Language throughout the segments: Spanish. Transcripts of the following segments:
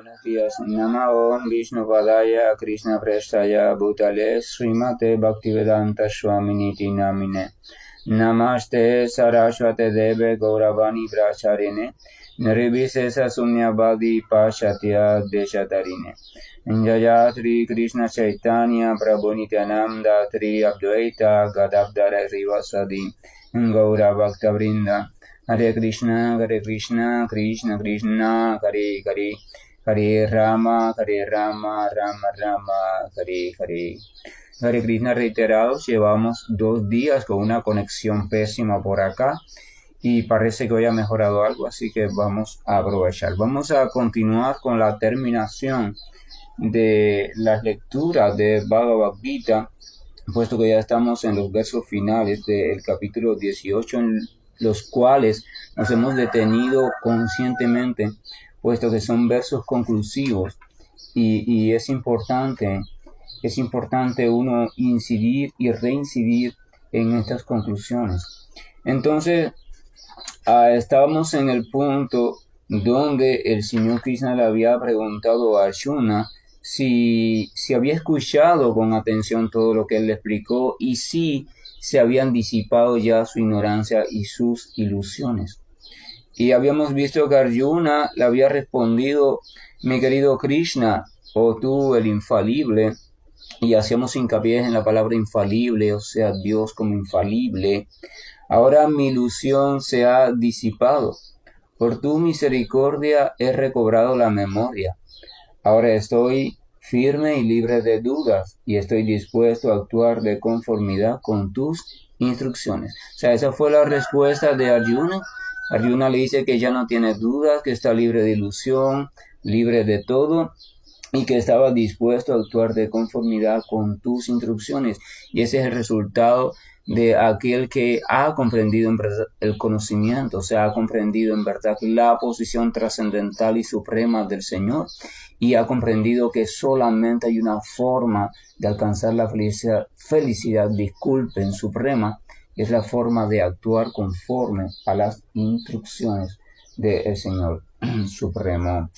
buenos días. Nama Om Vishnu Padaya Krishna Prestaya Bhutale Srimate Bhaktivedanta Swamini Namine. Namaste Saraswate Deve Gauravani Bracharine. Nirvisesa Sunyavadi Pashatya Deshatarine. Jayatri Krishna Chaitanya Prabhu Nityananda Tri Abdvaita Gadagdara Rivasadi Gaura Bhakta Vrinda. Hare Krishna, Krishna Krishna, Hare Hare, Hare Rama, Rama Rama, Hare Hare. Hare Krishna reiterados, llevamos 2 días con una conexión pésima por acá y parece que hoy ha mejorado algo, así que vamos a aprovechar. Vamos a continuar con la terminación de las lecturas de Bhagavad Gita, puesto que ya estamos en los versos finales del capítulo 18, en los cuales nos hemos detenido conscientemente, puesto que son versos conclusivos y es importante uno incidir y reincidir en estas conclusiones. Entonces, estábamos en el punto donde el Señor Krishna le había preguntado a Arjuna si había escuchado con atención todo lo que él le explicó y si se habían disipado ya su ignorancia y sus ilusiones. Y habíamos visto que Arjuna le había respondido: mi querido Krishna, o tú el infalible, y hacíamos hincapié en la palabra infalible, o sea, Dios como infalible. Ahora mi ilusión se ha disipado. Por tu misericordia he recobrado la memoria. Ahora estoy firme y libre de dudas y estoy dispuesto a actuar de conformidad con tus instrucciones. O sea, esa fue la respuesta de Arjuna. Arjuna le dice que ya no tiene dudas, que está libre de ilusión, libre de todo y que estaba dispuesto a actuar de conformidad con tus instrucciones. Y ese es el resultado de aquel que ha comprendido en verdad el conocimiento, o sea, ha comprendido en verdad la posición trascendental y suprema del Señor y ha comprendido que solamente hay una forma de alcanzar la felicidad, suprema, es la forma de actuar conforme a las instrucciones del Señor Supremo.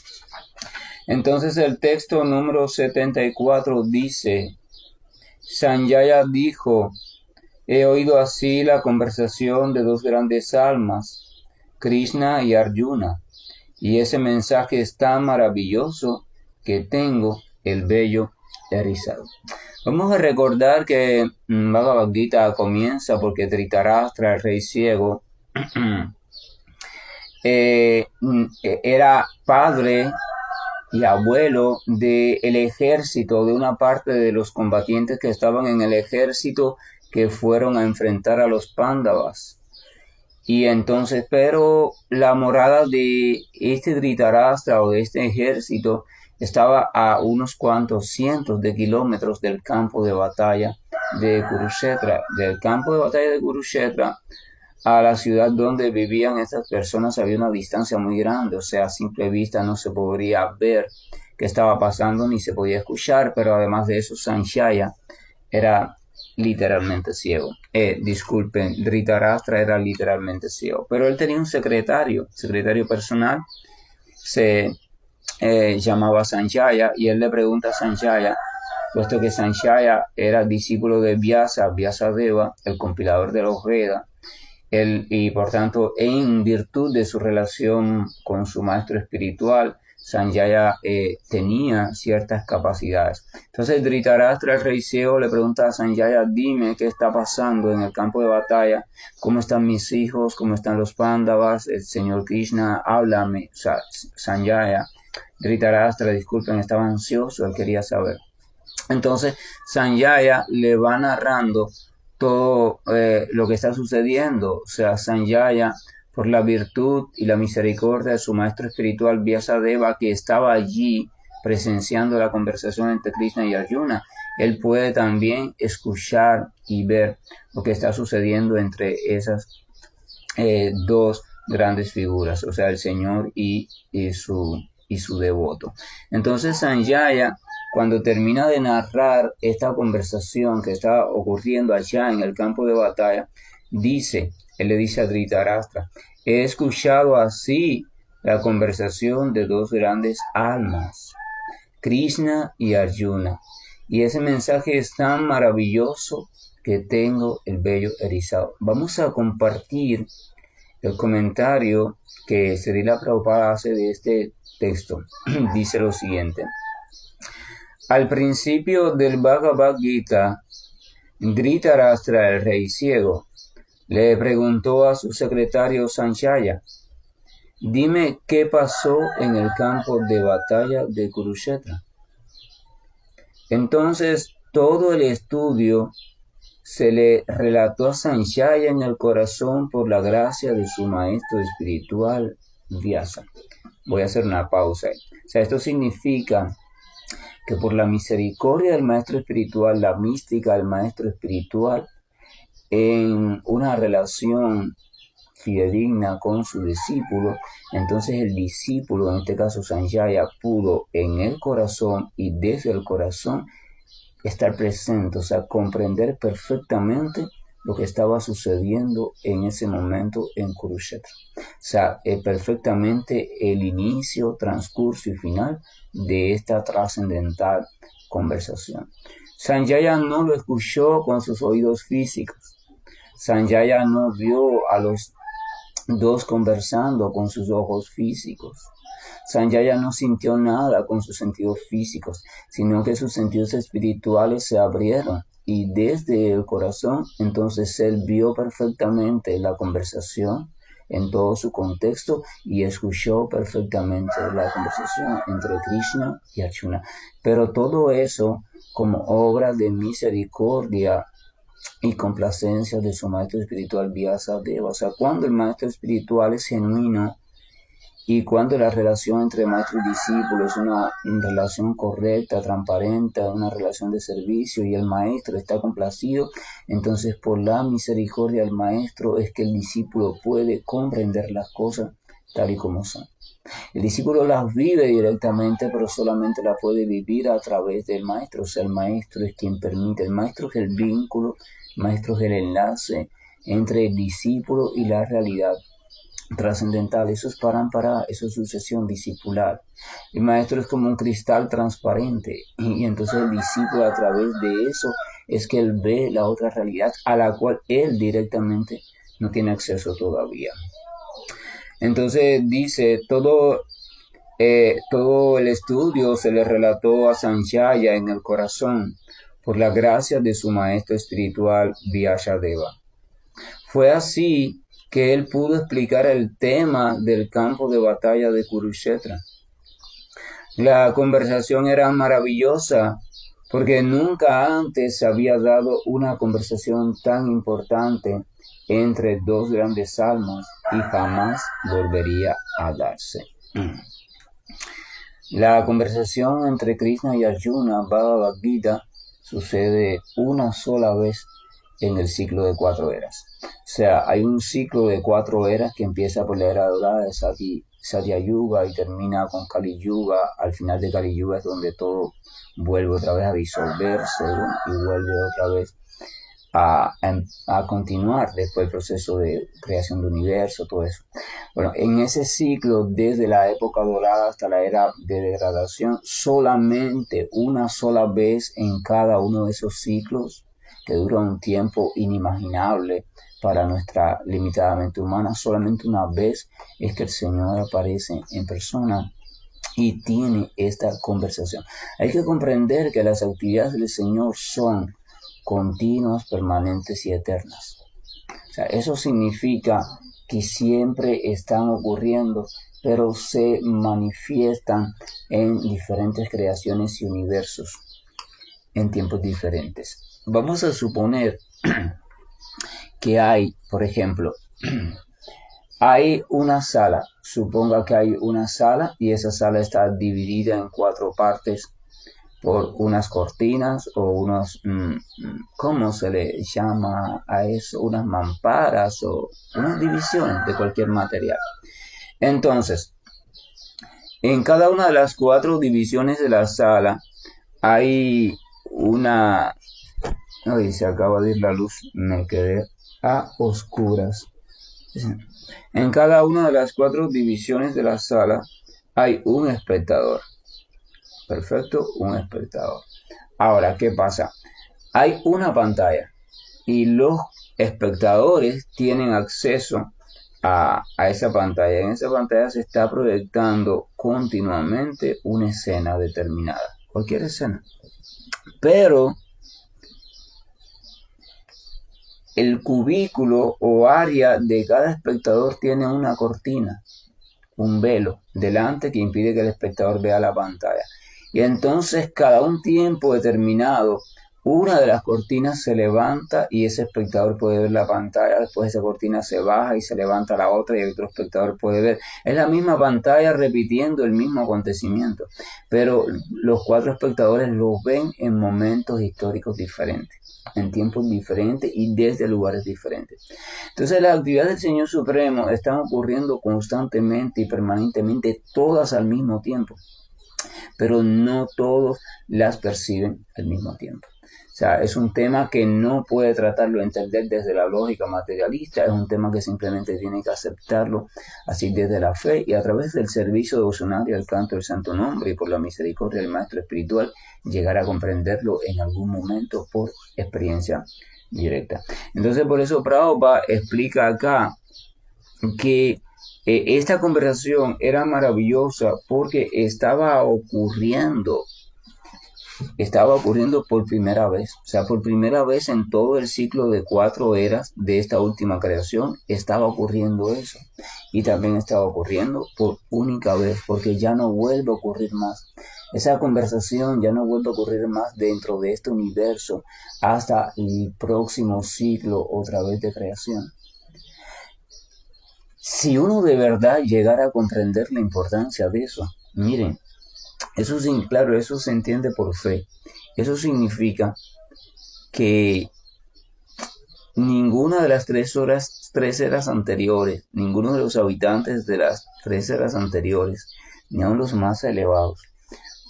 Entonces el texto número 74 dice: Sanjaya dijo: he oído así la conversación de 2 grandes almas, Krishna y Arjuna, y ese mensaje es tan maravilloso que tengo el vello erizado. Vamos a recordar que Bhagavad Gita comienza porque Dhritarashtra, el rey ciego, era padre y abuelo del ejército, de una parte de los combatientes que estaban en el ejército que fueron a enfrentar a los Pándavas. Y entonces, pero la morada de este Dhritarashtra o de este ejército estaba a unos cuantos cientos de kilómetros del campo de batalla de Kurukshetra. Del campo de batalla de Kurukshetra a la ciudad donde vivían estas personas había una distancia muy grande, o sea, a simple vista no se podría ver qué estaba pasando ni se podía escuchar, pero además de eso, Sanjaya era literalmente ciego. Dhritarashtra era literalmente ciego, pero él tenía un secretario personal, se llamaba Sanjaya, y él le pregunta a Sanjaya, puesto que Sanjaya era discípulo de Vyasadeva, el compilador de los Vedas, y por tanto, en virtud de su relación con su maestro espiritual, Sanjaya tenía ciertas capacidades. Entonces Dhritarashtra, el rey ciego, le pregunta a Sanjaya: dime qué está pasando en el campo de batalla, cómo están mis hijos, cómo están los Pándavas, el señor Krishna, háblame. O sea, Sanjaya, Dhritarashtra, disculpen, estaba ansioso, él quería saber. Entonces Sanjaya le va narrando todo lo que está sucediendo. O sea, Sanjaya, por la virtud y la misericordia de su maestro espiritual Vyasadeva, que estaba allí presenciando la conversación entre Krishna y Arjuna, él puede también escuchar y ver lo que está sucediendo entre esas 2 grandes figuras, o sea, el Señor y su devoto. Entonces Sanjaya, cuando termina de narrar esta conversación que está ocurriendo allá en el campo de batalla, él le dice a Dhritarashtra: he escuchado así la conversación de dos grandes almas, Krishna y Arjuna. Y ese mensaje es tan maravilloso que tengo el vello erizado. Vamos a compartir el comentario que Srila Prabhupada hace de este texto. Dice lo siguiente. Al principio del Bhagavad Gita, Dhritarashtra, el rey ciego, le preguntó a su secretario Sanjaya, dime qué pasó en el campo de batalla de Kurukshetra. Entonces todo el estudio se le relató a Sanjaya en el corazón por la gracia de su maestro espiritual Vyasa. Voy a hacer una pausa. O sea, esto significa que por la misericordia del maestro espiritual, la mística del maestro espiritual, en una relación fidedigna con su discípulo, entonces el discípulo, en este caso Sanjaya, pudo en el corazón y desde el corazón estar presente, o sea, comprender perfectamente lo que estaba sucediendo en ese momento en Kurukshetra. O sea, perfectamente el inicio, transcurso y final de esta trascendental conversación. Sanjaya no lo escuchó con sus oídos físicos. Sanjaya no vio a los dos conversando con sus ojos físicos. Sanjaya no sintió nada con sus sentidos físicos, sino que sus sentidos espirituales se abrieron y desde el corazón, entonces él vio perfectamente la conversación en todo su contexto y escuchó perfectamente la conversación entre Krishna y Arjuna. Pero todo eso como obra de misericordia y complacencia de su maestro espiritual Vyasadeva. O sea, cuando el maestro espiritual es genuino y cuando la relación entre maestro y discípulo es una relación correcta, transparente, una relación de servicio y el maestro está complacido, entonces por la misericordia del maestro es que el discípulo puede comprender las cosas tal y como son. El discípulo las vive directamente, pero solamente las puede vivir a través del maestro. O sea, el maestro es quien permite. El maestro es el vínculo, el maestro es el enlace entre el discípulo y la realidad trascendental. Eso es parampara, eso es sucesión discipular. El maestro es como un cristal transparente y entonces el discípulo a través de eso es que él ve la otra realidad a la cual él directamente no tiene acceso todavía. Entonces dice, todo el estudio se le relató a Sanjaya en el corazón por la gracia de su maestro espiritual Vyasadeva. Fue así que él pudo explicar el tema del campo de batalla de Kurukshetra. La conversación era maravillosa porque nunca antes se había dado una conversación tan importante entre dos grandes almas y jamás volvería a darse. La conversación entre Krishna y Arjuna, Bhagavad Gita, sucede una sola vez en el ciclo de 4 eras. O sea, hay un ciclo de 4 eras que empieza por la era dorada de Satya Yuga y termina con Kali Yuga. Al final de Kali Yuga es donde todo vuelve otra vez a disolverse y vuelve otra vez a continuar después el proceso de creación de universo, todo eso. Bueno, en ese ciclo, desde la época dorada hasta la era de degradación, solamente una sola vez en cada uno de esos ciclos, que dura un tiempo inimaginable para nuestra limitada mente humana, solamente una vez es que el Señor aparece en persona y tiene esta conversación. Hay que comprender que las actividades del Señor son continuas, permanentes y eternas. O sea, eso significa que siempre están ocurriendo, pero se manifiestan en diferentes creaciones y universos en tiempos diferentes. Vamos a suponer que hay, por ejemplo, hay una sala. Suponga que hay una sala y esa sala está dividida en 4 partes por unas cortinas o unos, ¿cómo se le llama a eso? Unas mamparas o una división de cualquier material. Entonces, en cada una de las 4 divisiones de la sala hay una... Ay, se acaba de ir la luz, me quedé a oscuras. En cada una de las 4 divisiones de la sala hay un espectador. Perfecto, un espectador. Ahora, ¿qué pasa? Hay una pantalla y los espectadores tienen acceso a esa pantalla. En esa pantalla se está proyectando continuamente una escena determinada, cualquier escena. Pero el cubículo o área de cada espectador tiene una cortina, un velo delante que impide que el espectador vea la pantalla. Y entonces cada un tiempo determinado, una de las cortinas se levanta y ese espectador puede ver la pantalla, después esa cortina se baja y se levanta la otra y el otro espectador puede ver. Es la misma pantalla repitiendo el mismo acontecimiento, pero los 4 espectadores lo ven en momentos históricos diferentes, en tiempos diferentes y desde lugares diferentes. Entonces las actividades del Señor Supremo están ocurriendo constantemente y permanentemente, todas al mismo tiempo, pero no todos las perciben al mismo tiempo. O sea, es un tema que no puede tratarlo, entender desde la lógica materialista, es un tema que simplemente tiene que aceptarlo así desde la fe y a través del servicio devocional y el canto del santo nombre y por la misericordia del Maestro Espiritual llegar a comprenderlo en algún momento por experiencia directa. Entonces por eso Prabhupada explica acá que esta conversación era maravillosa porque estaba ocurriendo por primera vez, o sea, por primera vez en todo el ciclo de 4 eras de esta última creación estaba ocurriendo eso. Y también estaba ocurriendo por única vez, porque ya no vuelve a ocurrir más. Esa conversación ya no vuelve a ocurrir más dentro de este universo hasta el próximo ciclo otra vez de creación. Si uno de verdad llegara a comprender la importancia de eso, miren, eso claro, eso se entiende por fe. Eso significa que ninguna de las 3 eras anteriores, ninguno de los habitantes de las 3 eras anteriores, ni aun los más elevados,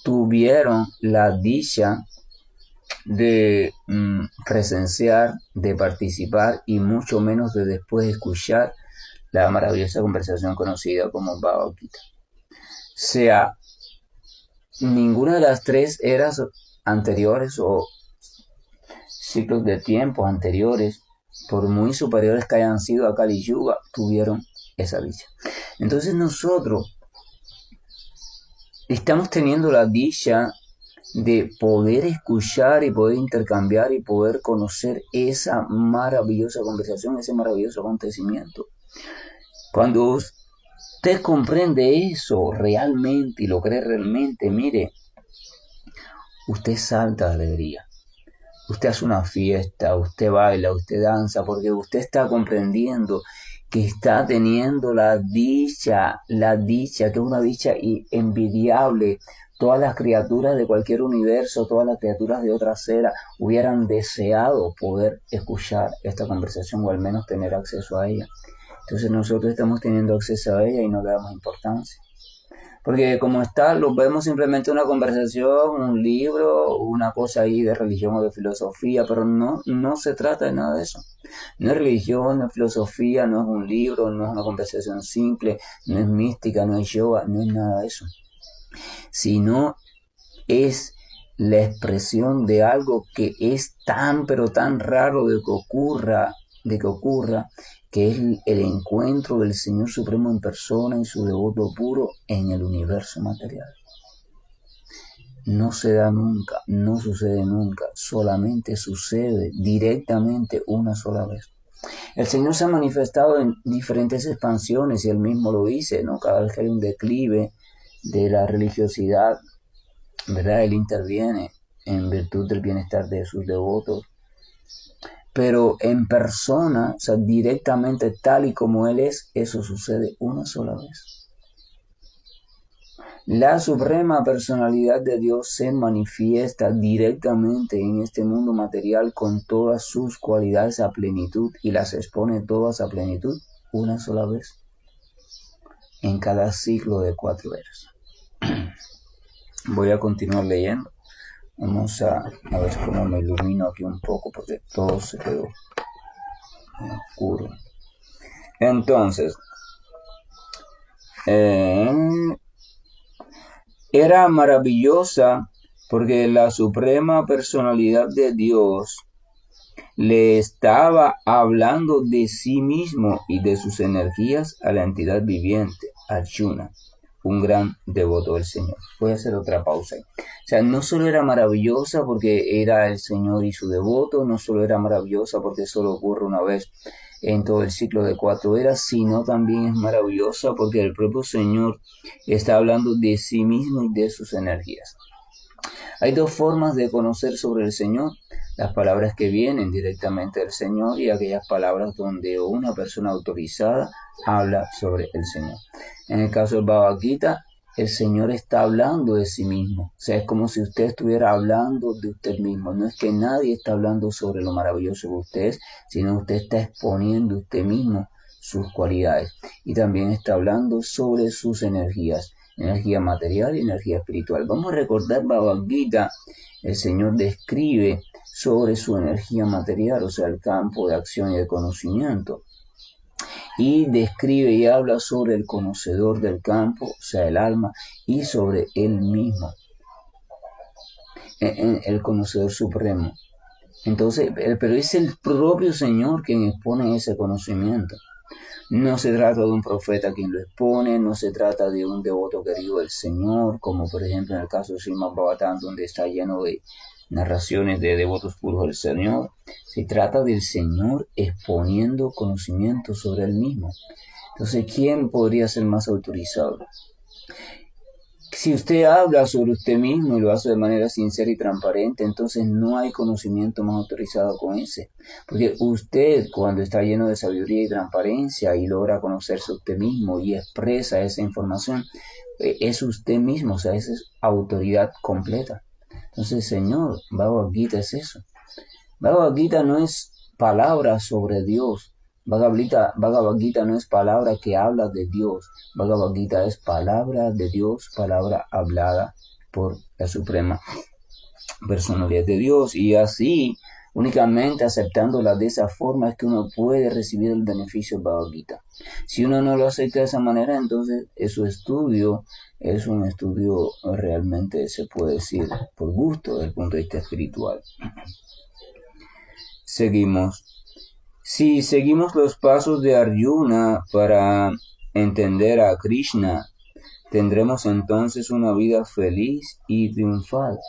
tuvieron la dicha de presenciar, de participar y mucho menos de después escuchar la maravillosa conversación conocida como Bhagavad Gita. O sea, ninguna de las 3 eras anteriores o ciclos de tiempos anteriores, por muy superiores que hayan sido a Kali Yuga, tuvieron esa dicha. Entonces nosotros estamos teniendo la dicha de poder escuchar y poder intercambiar y poder conocer esa maravillosa conversación, ese maravilloso acontecimiento. Cuando usted comprende eso realmente y lo cree realmente, mire, usted salta de alegría. Usted hace una fiesta, usted baila, usted danza, porque usted está comprendiendo que está teniendo la dicha, que es una dicha envidiable. Todas las criaturas de cualquier universo, todas las criaturas de otra era, hubieran deseado poder escuchar esta conversación o al menos tener acceso a ella. Entonces nosotros estamos teniendo acceso a ella y no le damos importancia. Porque como está, lo vemos simplemente una conversación, un libro, una cosa ahí de religión o de filosofía, pero no se trata de nada de eso. No es religión, no es filosofía, no es un libro, no es una conversación simple, no es mística, no es yoga, no es nada de eso. Sino es la expresión de algo que es tan pero tan raro de que ocurra, que es el encuentro del Señor Supremo en persona y su devoto puro en el universo material. No se da nunca, no sucede nunca, solamente sucede directamente una sola vez. El Señor se ha manifestado en diferentes expansiones y Él mismo lo dice, ¿no? Cada vez que hay un declive de la religiosidad, ¿verdad? Él interviene en virtud del bienestar de sus devotos. Pero en persona, o sea, directamente tal y como Él es, eso sucede una sola vez. La suprema personalidad de Dios se manifiesta directamente en este mundo material con todas sus cualidades a plenitud y las expone todas a plenitud una sola vez en cada ciclo de 4 eras. Voy a continuar leyendo. Vamos a ver cómo me ilumino aquí un poco porque todo se quedó oscuro. Entonces, era maravillosa porque la suprema personalidad de Dios le estaba hablando de sí mismo y de sus energías a la entidad viviente, Arjuna, un gran devoto del Señor. Voy a hacer otra pausa ahí. O sea, no solo era maravillosa porque era el Señor y su devoto, no solo era maravillosa porque solo ocurre una vez en todo el ciclo de 4 eras, sino también es maravillosa porque el propio Señor está hablando de sí mismo y de sus energías. Hay dos formas de conocer sobre el Señor: las palabras que vienen directamente del Señor y aquellas palabras donde una persona autorizada habla sobre el Señor. En el caso del Bhagavad Gita, el Señor está hablando de sí mismo. O sea, es como si usted estuviera hablando de usted mismo. No es que nadie está hablando sobre lo maravilloso que usted es, sino usted está exponiendo usted mismo sus cualidades. Y también está hablando sobre sus energías. Energía material y energía espiritual. Vamos a recordar Bhagavad Gita. El Señor describe sobre su energía material, o sea, el campo de acción y de conocimiento. Y describe y habla sobre el conocedor del campo, o sea, el alma, y sobre él mismo, el conocedor supremo. Entonces, pero es el propio Señor quien expone ese conocimiento. No se trata de un profeta quien lo expone, no se trata de un devoto querido del Señor, como por ejemplo en el caso de Srimad Bhagavatam, donde está lleno de narraciones de devotos puros del Señor. Se trata del Señor exponiendo conocimiento sobre él mismo. Entonces, ¿quién podría ser más autorizado? Si usted habla sobre usted mismo y lo hace de manera sincera y transparente, entonces no hay conocimiento más autorizado con ese. Porque usted, cuando está lleno de sabiduría y transparencia y logra conocerse a usted mismo y expresa esa información, es usted mismo, o sea, esa es autoridad completa. Entonces, Señor, Bhagavad Gita es eso. Bhagavad Gita no es palabra sobre Dios. Bhagavad Gita no es palabra que habla de Dios. Bhagavad Gita es palabra de Dios, palabra hablada por la suprema personalidad de Dios. Y así, únicamente aceptándola de esa forma, es que uno puede recibir el beneficio del Bhagavad Gita. Si uno no lo acepta de esa manera, entonces su estudio es un estudio realmente, se puede decir, por gusto desde el punto de vista espiritual. Seguimos. Si seguimos los pasos de Arjuna para entender a Krishna, tendremos entonces una vida feliz y triunfal.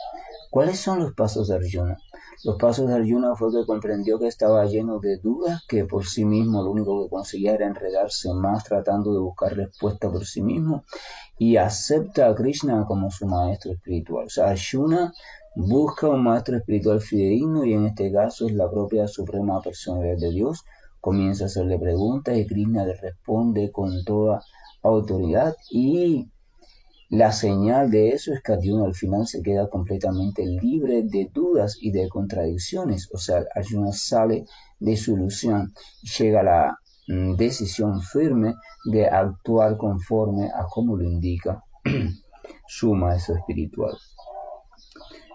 ¿Cuáles son los pasos de Arjuna? Los pasos de Arjuna fue que comprendió que estaba lleno de dudas, que por sí mismo lo único que conseguía era enredarse más tratando de buscar respuesta por sí mismo, y acepta a Krishna como su maestro espiritual. O sea, Arjuna busca un maestro espiritual fidedigno y en este caso es la propia suprema personalidad de Dios. Comienza a hacerle preguntas y Krishna le responde con toda autoridad, y la señal de eso es que Arjuna al final se queda completamente libre de dudas y de contradicciones. O sea, Arjuna sale de su ilusión y llega a la decisión firme de actuar conforme a como lo indica su maestro espiritual.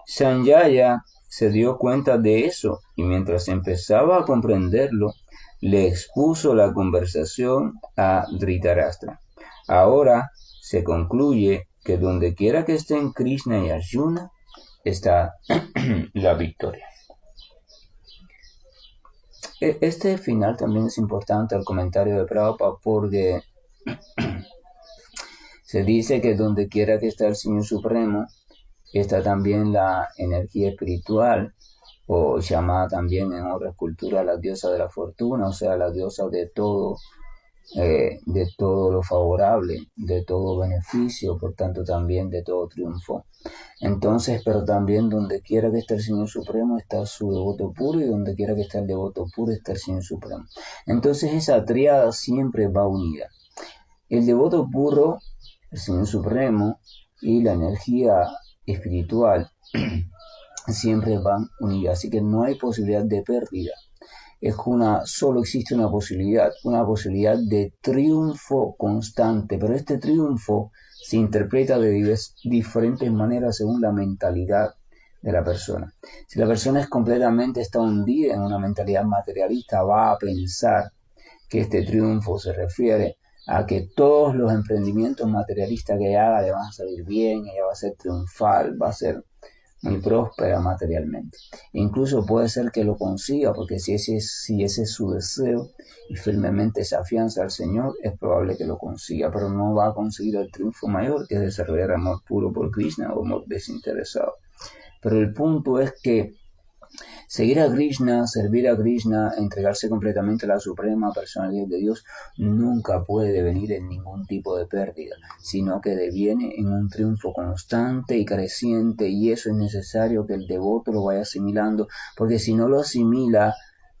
Sanjaya se dio cuenta de eso y mientras empezaba a comprenderlo, le expuso la conversación a Dhritarashtra. Ahora se concluye que donde quiera que estén Krishna y Arjuna, está la victoria. Este final también es importante, el comentario de Prabhupada, porque se dice que donde quiera que esté el Señor Supremo, está también la energía espiritual, o llamada también en otras culturas la diosa de la fortuna, o sea, la diosa de todo lo favorable, de todo beneficio, por tanto también de todo triunfo. Entonces, pero también donde quiera que esté el Señor Supremo está su devoto puro, y donde quiera que esté el devoto puro está el Señor Supremo. Entonces esa tríada siempre va unida. El devoto puro, el Señor Supremo y la energía espiritual siempre van unidas, así que no hay posibilidad de pérdida. Solo existe una posibilidad de triunfo constante, pero este triunfo se interpreta de diferentes maneras según la mentalidad de la persona. Si la persona completamente está hundida en una mentalidad materialista, va a pensar que este triunfo se refiere a que todos los emprendimientos materialistas que haga le van a salir bien, ella va a ser triunfal, va a ser muy próspera materialmente. Incluso puede ser que lo consiga, porque si ese es su deseo y firmemente se afianza al Señor, es probable que lo consiga, pero no va a conseguir el triunfo mayor, que es desarrollar amor puro por Krishna o amor desinteresado. Pero el punto es que seguir a Krishna, servir a Krishna, entregarse completamente a la suprema personalidad de Dios, nunca puede devenir en ningún tipo de pérdida, sino que deviene en un triunfo constante y creciente, y eso es necesario que el devoto lo vaya asimilando, porque si no lo asimila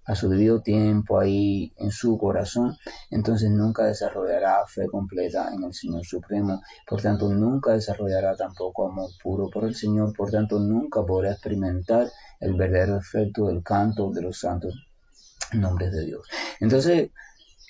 a su debido tiempo ahí en su corazón, entonces nunca desarrollará fe completa en el Señor Supremo, por tanto nunca desarrollará tampoco amor puro por el Señor, por tanto nunca podrá experimentar el verdadero efecto del canto de los santos nombres de Dios. Entonces,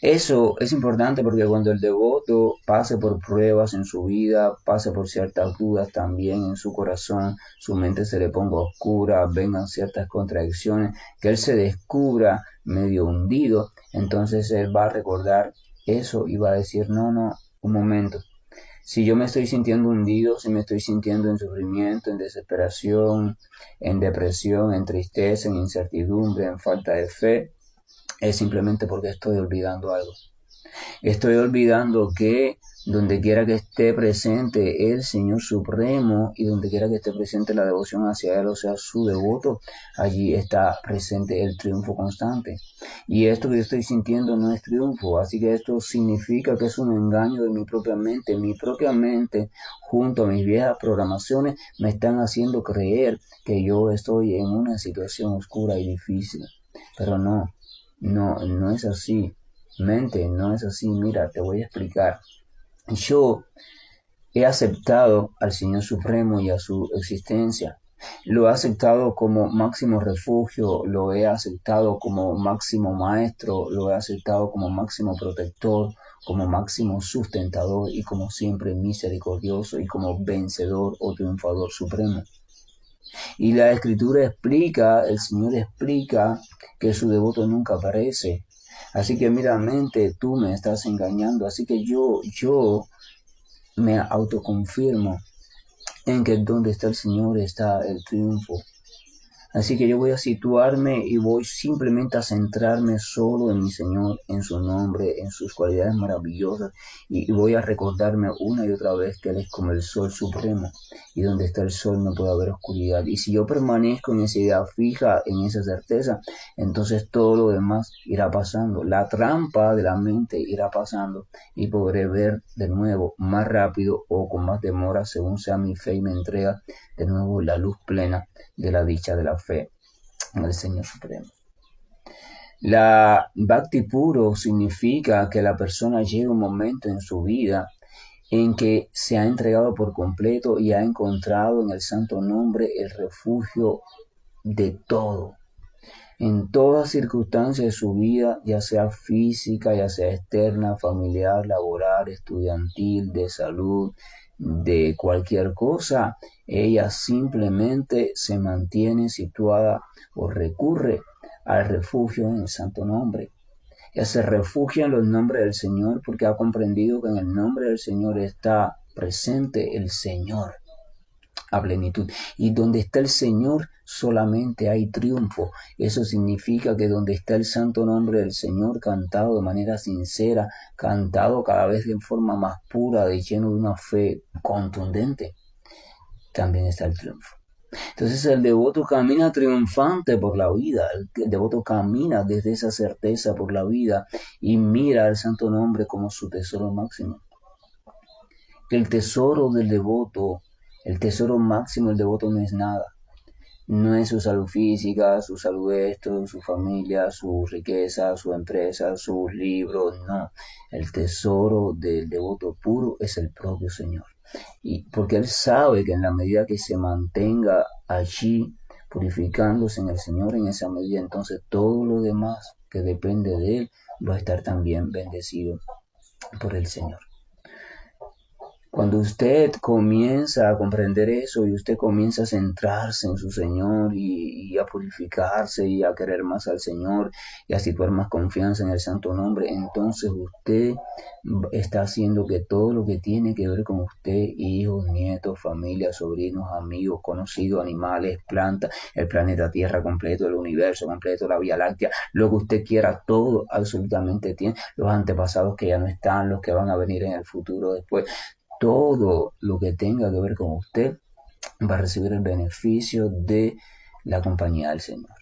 eso es importante porque cuando el devoto pase por pruebas en su vida, pase por ciertas dudas también en su corazón, su mente se le ponga oscura, vengan ciertas contradicciones, que él se descubra medio hundido, entonces él va a recordar eso y va a decir, no, un momento. Si yo me estoy sintiendo hundido, si me estoy sintiendo en sufrimiento, en desesperación, en depresión, en tristeza, en incertidumbre, en falta de fe, es simplemente porque estoy olvidando algo. Estoy olvidando que donde quiera que esté presente el Señor Supremo y donde quiera que esté presente la devoción hacia Él, o sea, su devoto, allí está presente el triunfo constante. Y esto que yo estoy sintiendo no es triunfo, así que esto significa que es un engaño de mi propia mente. Mi propia mente, junto a mis viejas programaciones, me están haciendo creer que yo estoy en una situación oscura y difícil. Pero no es así. Mente, no es así. Mira, te voy a explicar. Yo he aceptado al Señor Supremo y a su existencia. Lo he aceptado como máximo refugio, lo he aceptado como máximo maestro, lo he aceptado como máximo protector, como máximo sustentador y como siempre misericordioso y como vencedor o triunfador supremo. Y la Escritura explica, el Señor explica que su devoto nunca aparece. Así que mira, mente, tú me estás engañando. Así que yo me autoconfirmo en que donde está el Señor está el triunfo. Así que yo voy a situarme y voy simplemente a centrarme solo en mi Señor, en su nombre, en sus cualidades maravillosas y voy a recordarme una y otra vez que Él es como el sol supremo y donde está el sol no puede haber oscuridad. Y si yo permanezco en esa idea fija, en esa certeza, entonces todo lo demás irá pasando. La trampa de la mente irá pasando y podré ver de nuevo más rápido o con más demora según sea mi fe y me entrega de nuevo la luz plena de la dicha de la fe en el Señor Supremo. La Bhakti puro significa que la persona llega un momento en su vida en que se ha entregado por completo y ha encontrado en el santo nombre el refugio de todo. En todas circunstancias de su vida, ya sea física, ya sea externa, familiar, laboral, estudiantil, de salud, de cualquier cosa, ella simplemente se mantiene situada o recurre al refugio en el santo nombre. Ella se refugia en los nombres del Señor porque ha comprendido que en el nombre del Señor está presente el Señor a plenitud. Y donde está el Señor solamente hay triunfo. Eso significa que donde está el santo nombre del Señor cantado de manera sincera, cantado cada vez de forma más pura, de lleno de una fe contundente, también está el triunfo. Entonces el devoto camina triunfante por la vida, el devoto camina desde esa certeza por la vida y mira al santo nombre como su tesoro máximo. El tesoro del devoto, el tesoro máximo del devoto no es nada. No es su salud física, su salud esto, su familia, su riqueza, su empresa, sus libros, no. El tesoro del devoto puro es el propio Señor. Y porque él sabe que en la medida que se mantenga allí, purificándose en el Señor, en esa medida, entonces todo lo demás que depende de él va a estar también bendecido por el Señor. Cuando usted comienza a comprender eso y usted comienza a centrarse en su Señor y a purificarse y a querer más al Señor y a situar más confianza en el santo nombre, entonces usted está haciendo que todo lo que tiene que ver con usted, hijos, nietos, familia, sobrinos, amigos, conocidos, animales, plantas, el planeta Tierra completo, el universo completo, la Vía Láctea, lo que usted quiera, todo absolutamente tiene, los antepasados que ya no están, los que van a venir en el futuro después, todo lo que tenga que ver con usted va a recibir el beneficio de la compañía del Señor.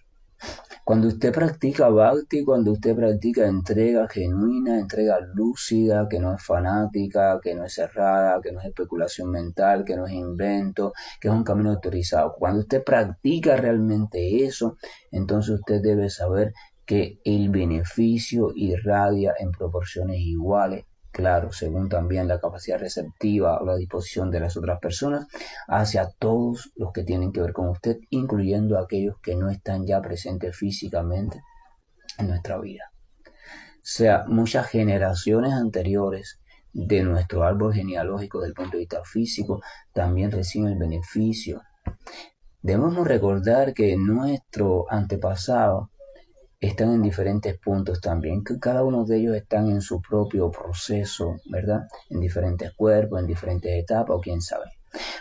Cuando usted practica bhakti, cuando usted practica entrega genuina, entrega lúcida, que no es fanática, que no es cerrada, que no es especulación mental, que no es invento, que es un camino autorizado. Cuando usted practica realmente eso, entonces usted debe saber que el beneficio irradia en proporciones iguales, claro, según también la capacidad receptiva o la disposición de las otras personas, hacia todos los que tienen que ver con usted, incluyendo aquellos que no están ya presentes físicamente en nuestra vida. O sea, muchas generaciones anteriores de nuestro árbol genealógico desde el punto de vista físico también reciben el beneficio. Debemos recordar que nuestro antepasado están en diferentes puntos también, que cada uno de ellos están en su propio proceso, ¿verdad? En diferentes cuerpos, en diferentes etapas, o quién sabe.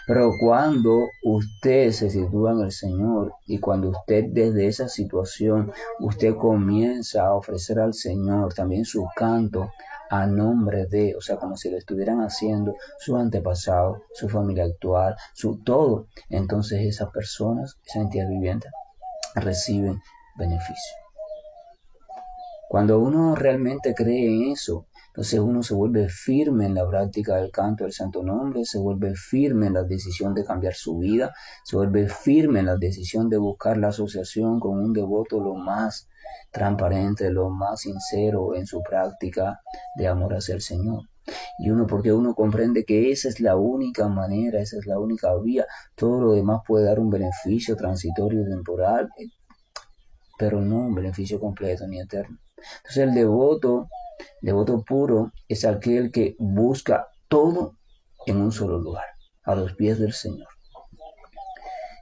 Pero cuando usted se sitúa en el Señor y cuando usted desde esa situación, usted comienza a ofrecer al Señor también su canto a nombre de, o sea, como si lo estuvieran haciendo sus antepasados, su familia actual, su todo, entonces esas personas, esas entidades vivientes, reciben beneficio. Cuando uno realmente cree en eso, entonces uno se vuelve firme en la práctica del canto del santo nombre, se vuelve firme en la decisión de cambiar su vida, se vuelve firme en la decisión de buscar la asociación con un devoto lo más transparente, lo más sincero en su práctica de amor hacia el Señor. Y porque uno comprende que esa es la única manera, esa es la única vía, todo lo demás puede dar un beneficio transitorio y temporal, pero no un beneficio completo ni eterno. Entonces el devoto puro es aquel que busca todo en un solo lugar, a los pies del Señor.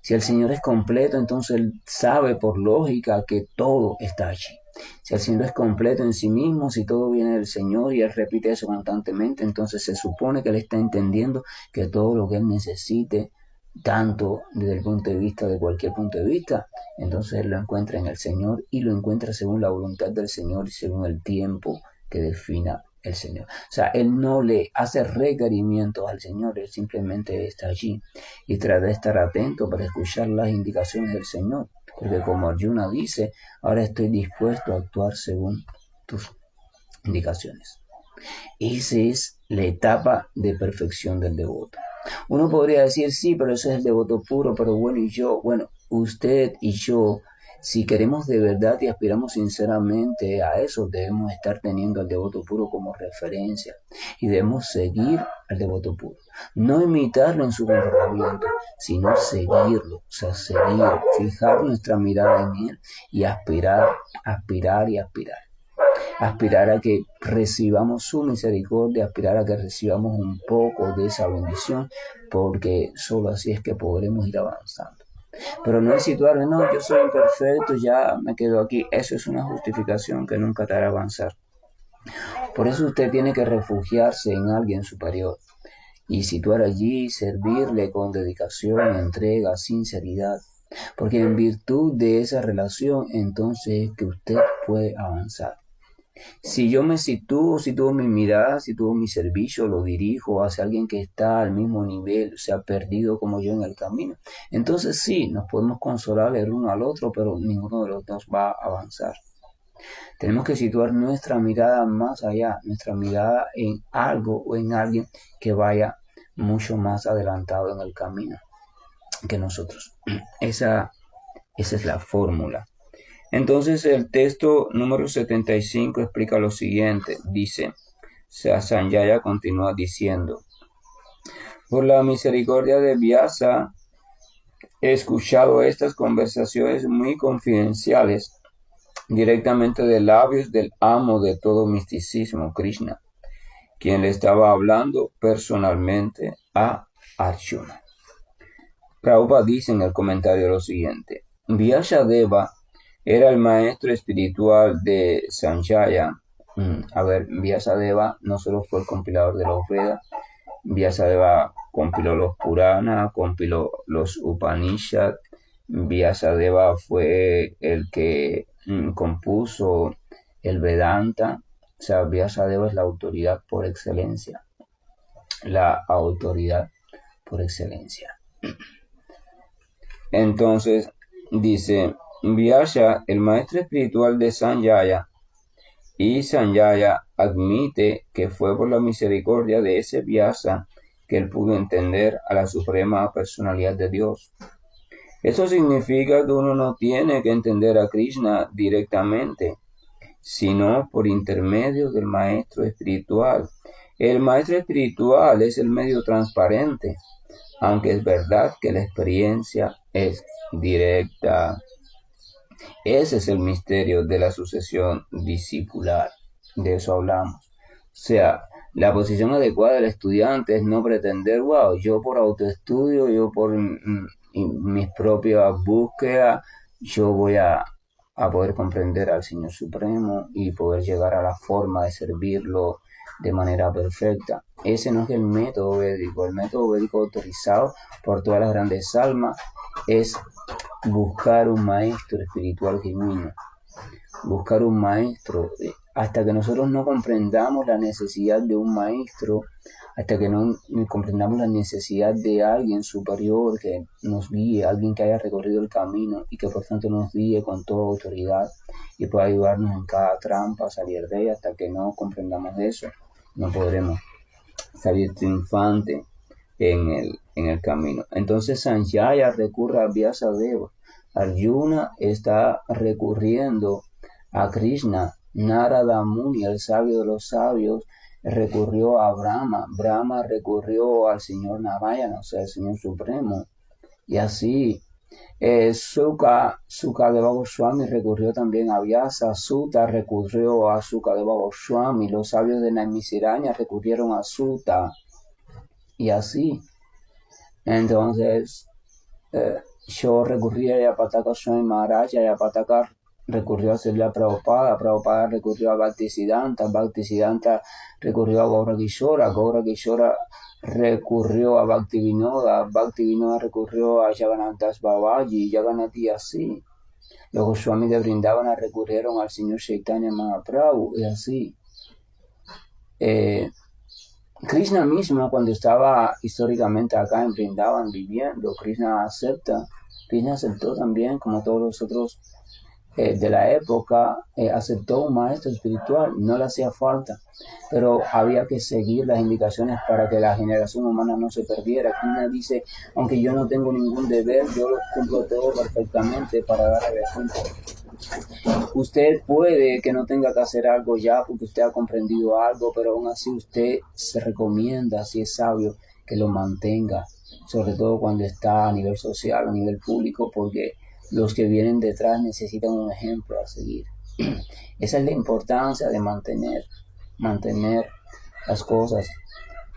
Si el Señor es completo, entonces Él sabe por lógica que todo está allí. Si el Señor es completo en sí mismo, si todo viene del Señor y Él repite eso constantemente, entonces se supone que Él está entendiendo que todo lo que Él necesite, tanto desde el punto de vista de cualquier punto de vista, entonces Él lo encuentra en el Señor y lo encuentra según la voluntad del Señor y según el tiempo que defina el Señor. O sea, Él no le hace requerimientos al Señor, Él simplemente está allí y trata de estar atento para escuchar las indicaciones del Señor. Porque como Arjuna dice, ahora estoy dispuesto a actuar según tus indicaciones. Esa es la etapa de perfección del devoto. Uno podría decir, sí, pero ese es el devoto puro, pero bueno, usted y yo, si queremos de verdad y aspiramos sinceramente a eso, debemos estar teniendo al devoto puro como referencia y debemos seguir al devoto puro. No imitarlo en su comportamiento, sino seguirlo, o sea, fijar nuestra mirada en él y aspirar a que recibamos su misericordia, aspirar a que recibamos un poco de esa bendición, porque solo así es que podremos ir avanzando. Pero no es situarme, no, yo soy imperfecto, ya me quedo aquí. Eso es una justificación que nunca te hará avanzar. Por eso usted tiene que refugiarse en alguien superior y situar allí, servirle con dedicación, entrega, sinceridad. Porque en virtud de esa relación, entonces es que usted puede avanzar. Si yo me sitúo mi mirada, sitúo mi servicio, lo dirijo hacia alguien que está al mismo nivel, se ha perdido como yo en el camino, entonces sí, nos podemos consolar el uno al otro, pero ninguno de los dos va a avanzar. Tenemos que situar nuestra mirada más allá, nuestra mirada en algo o en alguien que vaya mucho más adelantado en el camino que nosotros. Esa es la fórmula. Entonces el texto número 75 explica lo siguiente, dice, Sanjaya continúa diciendo, por la misericordia de Vyasa he escuchado estas conversaciones muy confidenciales directamente de labios del amo de todo misticismo, Krishna, quien le estaba hablando personalmente a Arjuna. Prabhupada dice en el comentario lo siguiente: Vyasadeva era el maestro espiritual de Sanjaya. Vyasadeva no solo fue el compilador de los Vedas, Vyasadeva compiló los Puranas, compiló los Upanishads, Vyasadeva fue el que compuso el Vedanta. O sea, Vyasadeva es la autoridad por excelencia. La autoridad por excelencia. Entonces, dice, Vyasa, el maestro espiritual de Sanjaya, y Sanjaya admite que fue por la misericordia de ese Vyasa que él pudo entender a la suprema personalidad de Dios. Eso significa que uno no tiene que entender a Krishna directamente, sino por intermedio del maestro espiritual. El maestro espiritual es el medio transparente, aunque es verdad que la experiencia es directa. Ese es el misterio de la sucesión discipular. De eso hablamos. O sea, la posición adecuada del estudiante es no pretender, wow, yo por autoestudio, yo por mis propias búsquedas, yo voy a poder comprender al Señor Supremo y poder llegar a la forma de servirlo de manera perfecta. Ese no es el método védico. El método védico autorizado por todas las grandes almas es buscar un maestro espiritual genuino, buscar un maestro. Hasta que nosotros no comprendamos la necesidad de un maestro, hasta que no comprendamos la necesidad de alguien superior que nos guíe, alguien que haya recorrido el camino y que por tanto nos guíe con toda autoridad y pueda ayudarnos en cada trampa a salir de ella, hasta que no comprendamos eso, no podremos salir triunfante en el camino. Entonces Sanjaya recurre a Vyasadeva, Arjuna está recurriendo a Krishna, Narada Muni, el sabio de los sabios, recurrió a Brahma, Brahma recurrió al Señor Narayana, o sea, el Señor Supremo, y así Sukadeva Goswami recurrió también a Vyasa, Suta recurrió a Sukadeva Goswami, los sabios de Naimisiranya recurrieron a Suta, y así. Entonces, yo recurrí a Yapataka Swami Maharaj, Yapataka recurrió a hacerle a Prabhupada, Prabhupada recurrió a Bhaktisiddhanta, Bhaktisiddhanta recurrió a Gaura Kishora, Gaura Kishora recurrió a Bhaktivinoda, Bhaktivinoda recurrió a Jagannath Das Babaji, Jagannath y así. Los Goswami de Vrindavana recurrieron al Señor Chaitanya Mahaprabhu y así. Krishna mismo, cuando estaba históricamente acá en Vrindavan viviendo, Krishna aceptó también, como todos los otros de la época, aceptó un maestro espiritual, no le hacía falta, pero había que seguir las indicaciones para que la generación humana no se perdiera. Krishna dice, aunque yo no tengo ningún deber, yo lo cumplo todo perfectamente para dar ejemplo. Usted puede que no tenga que hacer algo ya porque usted ha comprendido algo, pero aún así usted se recomienda, si es sabio, que lo mantenga, sobre todo cuando está a nivel social, a nivel público, porque los que vienen detrás necesitan un ejemplo a seguir. Esa es la importancia de mantener las cosas.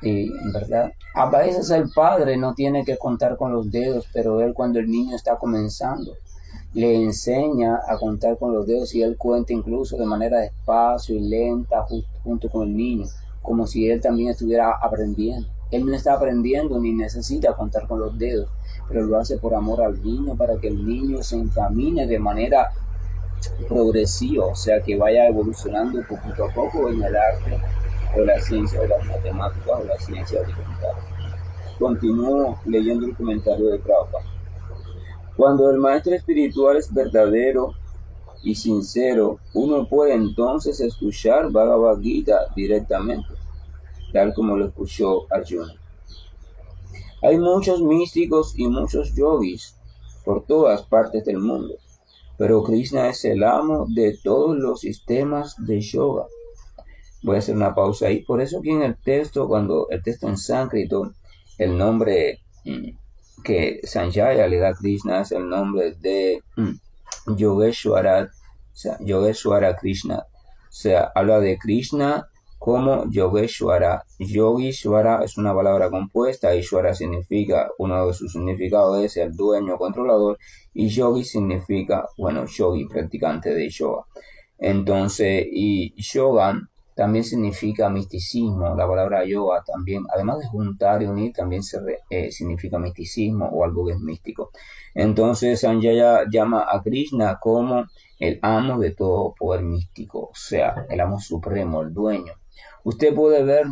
Y en verdad, a veces el padre no tiene que contar con los dedos, pero él, cuando el niño está comenzando, le enseña a contar con los dedos, y él cuenta incluso de manera despacio y lenta junto con el niño, como si él también estuviera aprendiendo. Él no está aprendiendo ni necesita contar con los dedos, pero lo hace por amor al niño, para que el niño se encamine de manera progresiva, o sea, que vaya evolucionando poquito a poco en el arte o la ciencia o las matemáticas o la ciencia digital. Continúo leyendo el comentario de Prabhupada. Cuando el maestro espiritual es verdadero y sincero, uno puede entonces escuchar Bhagavad Gita directamente, tal como lo escuchó Arjuna. Hay muchos místicos y muchos yogis por todas partes del mundo, pero Krishna es el amo de todos los sistemas de yoga. Voy a hacer una pausa ahí. Por eso aquí en el texto, cuando el texto en sánscrito, el nombre que Sanjaya le da a Krishna es el nombre de Yogeshwara, o sea, Yogeshwara Krishna. O sea, habla de Krishna como Yogeshwara. Yogeshwara es una palabra compuesta, Ishwara significa, uno de sus significados es el dueño, controlador, y Yogi significa, bueno, Yogi, practicante de yoga. Entonces, y yoga también significa misticismo, la palabra yoga también, además de juntar y unir, también significa misticismo o algo que es místico. Entonces, Sanjaya llama a Krishna como el amo de todo poder místico, o sea, el amo supremo, el dueño. Usted puede ver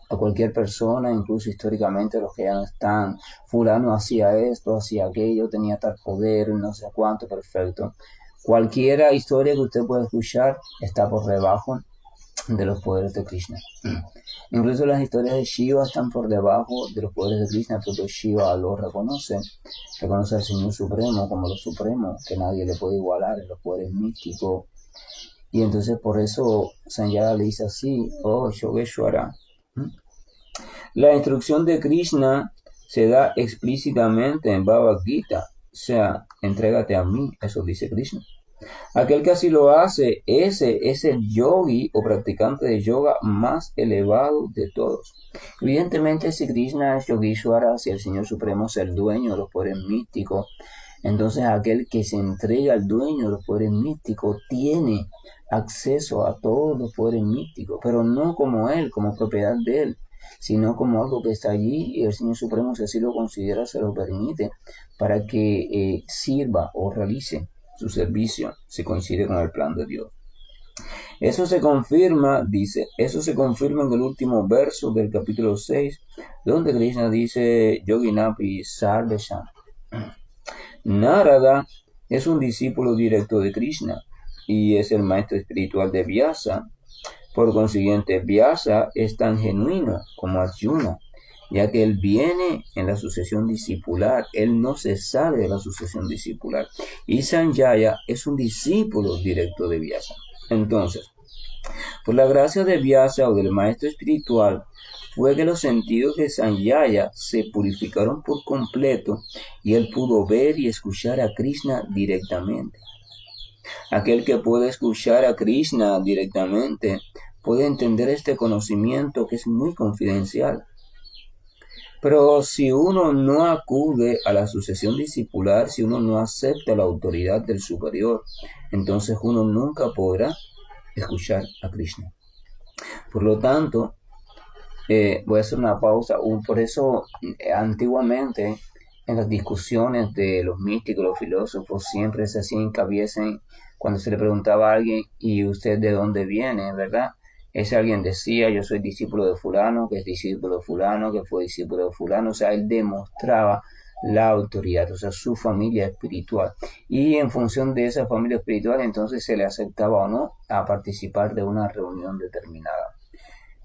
a cualquier persona, incluso históricamente los que ya no están, fulano hacía esto, hacía aquello, tenía tal poder, no sé cuánto, perfecto. Cualquiera historia que usted pueda escuchar está por debajo de los poderes de Krishna. Incluso las historias de Shiva están por debajo de los poderes de Krishna, porque Shiva lo reconoce al Señor Supremo como lo supremo, que nadie le puede igualar en los poderes místicos. Y entonces por eso Sanjaya le dice así, oh Yogeshwara. La instrucción de Krishna se da explícitamente en Bhagavad Gita, o sea, entrégate a mí, eso dice Krishna. Aquel que así lo hace, ese es el yogi o practicante de yoga más elevado de todos. Evidentemente, si Krishna es Yogeshwara, si el Señor Supremo es el dueño de los poderes místicos, entonces aquel que se entrega al dueño de los poderes místicos tiene acceso a todos los poderes místicos, pero no como él, como propiedad de él, sino como algo que está allí y el Señor Supremo, si así lo considera, se lo permite para que sirva o realice su servicio, si coincide con el plan de Dios. Eso se confirma, dice, eso se confirma en el último verso del capítulo 6, donde Krishna dice, Yoginapi Sarvesham. Narada es un discípulo directo de Krishna y es el maestro espiritual de Vyasa. Por consiguiente, Vyasa es tan genuino como Arjuna, ya que él viene en la sucesión discipular, él no se sale de la sucesión discipular. Y Sanjaya es un discípulo directo de Vyasa. Entonces, por la gracia de Vyasa o del maestro espiritual, fue que los sentidos de Sanjaya se purificaron por completo y él pudo ver y escuchar a Krishna directamente. Aquel que puede escuchar a Krishna directamente puede entender este conocimiento que es muy confidencial. Pero si uno no acude a la sucesión discipular, si uno no acepta la autoridad del superior, entonces uno nunca podrá escuchar a Krishna. Por lo tanto, voy a hacer una pausa. Por eso, antiguamente, en las discusiones de los místicos, los filósofos, siempre se hacía hincapié en cuando se le preguntaba a alguien, ¿y usted de dónde viene, verdad? Ese alguien decía, yo soy discípulo de fulano, que es discípulo de fulano, que fue discípulo de fulano. O sea, él demostraba la autoridad, o sea, su familia espiritual. Y en función de esa familia espiritual, entonces se le aceptaba o no a participar de una reunión determinada.